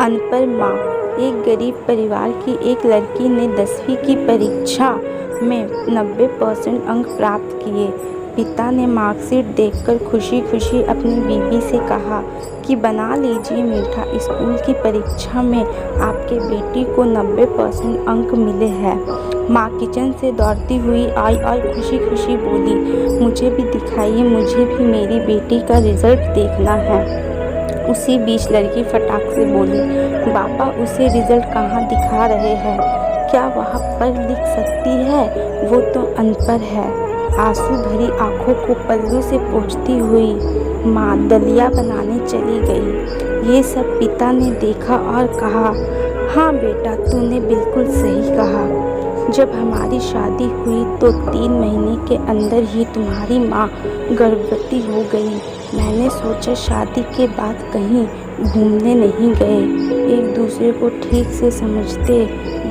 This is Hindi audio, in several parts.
अनपढ़ माँ। एक गरीब परिवार की एक लड़की ने 10वीं की परीक्षा में 90% अंक प्राप्त किए। पिता ने मार्कशीट देखकर खुशी खुशी अपनी बीवी से कहा कि बना लीजिए मीठा, स्कूल की परीक्षा में आपके बेटी को 90% अंक मिले हैं। माँ किचन से दौड़ती हुई आई और खुशी खुशी बोली, मुझे भी दिखाइए, मुझे भी मेरी बेटी का रिजल्ट देखना है। उसी बीच लड़की फटाक से बोली, पापा उसे रिजल्ट कहाँ दिखा रहे हैं? क्या वह पढ़ लिख सकती है? वो तो अनपढ़ है। आंसू भरी आंखों को पल्लू से पोंछती हुई माँ दलिया बनाने चली गई। ये सब पिता ने देखा और कहा, हाँ बेटा, तूने बिल्कुल सही कहा। जब हमारी शादी हुई तो 3 महीने के अंदर ही तुम्हारी माँ गर्भवती हो गई। मैंने सोचा शादी के बाद कहीं घूमने नहीं गए, एक दूसरे को ठीक से समझते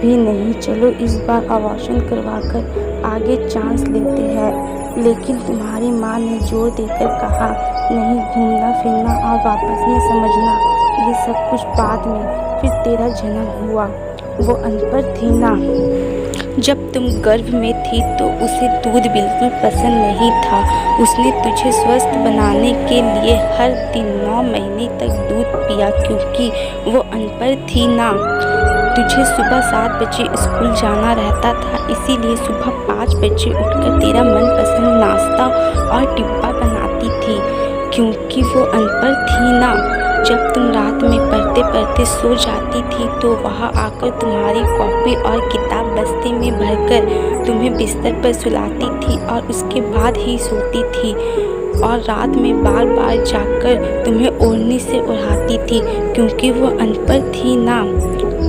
भी नहीं, चलो इस बार अबॉर्शन करवाकर आगे चांस लेते हैं। लेकिन तुम्हारी माँ ने जोर देकर कहा, नहीं, घूमना फिरना और वापस में समझना ये सब कुछ बाद में। फिर तेरा जन्म हुआ। वो अनपढ़ थी ना, जब तुम गर्भ में थी तो उसे दूध बिल्कुल पसंद नहीं था। उसने तुझे स्वस्थ बनाने के लिए हर दिन 9 महीने तक दूध पिया, क्योंकि वो अनपढ़ थी ना। तुझे सुबह 7 बजे स्कूल जाना रहता था, इसीलिए सुबह 5 बजे उठकर तेरा मनपसंद नाश्ता और डिब्बा बनाती थी, क्योंकि वो अनपढ़ थी ना। जब तुम रात में पढ़ते पढ़ते सो जाती थी तो वहाँ आकर तुम्हारी कॉपी और किताब बस्ते में भरकर तुम्हें बिस्तर पर सुलाती थी और उसके बाद ही सोती थी, और रात में बार बार जाकर तुम्हें ओढ़नी से उड़ाती थी, क्योंकि वो अनपढ़ थी ना।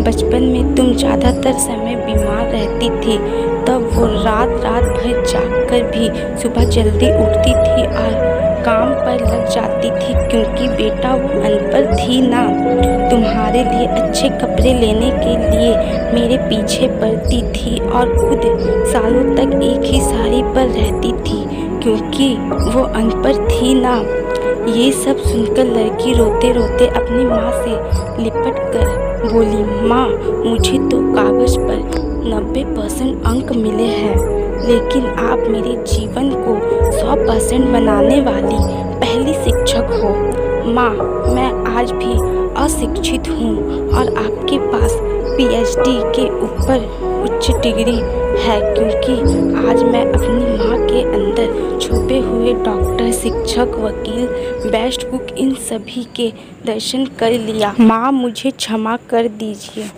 बचपन में तुम ज़्यादातर समय बीमार रहती थी, तब वो रात भर जागकर भी सुबह जल्दी उठती थी और काम पर लग जाती थी, क्योंकि बेटा वो अनपढ़ थी ना। तुम्हारे लिए अच्छे कपड़े लेने के लिए मेरे पीछे पड़ती थी और खुद सालों तक एक ही साड़ी पर रहती थी, क्योंकि वो अनपढ़ थी ना। ये सब सुनकर लड़की रोते रोते अपनी माँ से लिपट कर बोली, माँ, मुझे तो कागज़ पर 90% अंक मिले हैं, लेकिन आप मेरे जीवन को 100% बनाने वाली पहली शिक्षक हो। माँ, मैं आज भी अशिक्षित हूँ और आपके पास PhD के ऊपर उच्च डिग्री है, क्योंकि आज मैं अपनी माँ के अंदर छुपे हुए डॉक्टर, शिक्षक, वकील, बेस्ट कुक, इन सभी के दर्शन कर लिया। माँ, मुझे क्षमा कर दीजिए।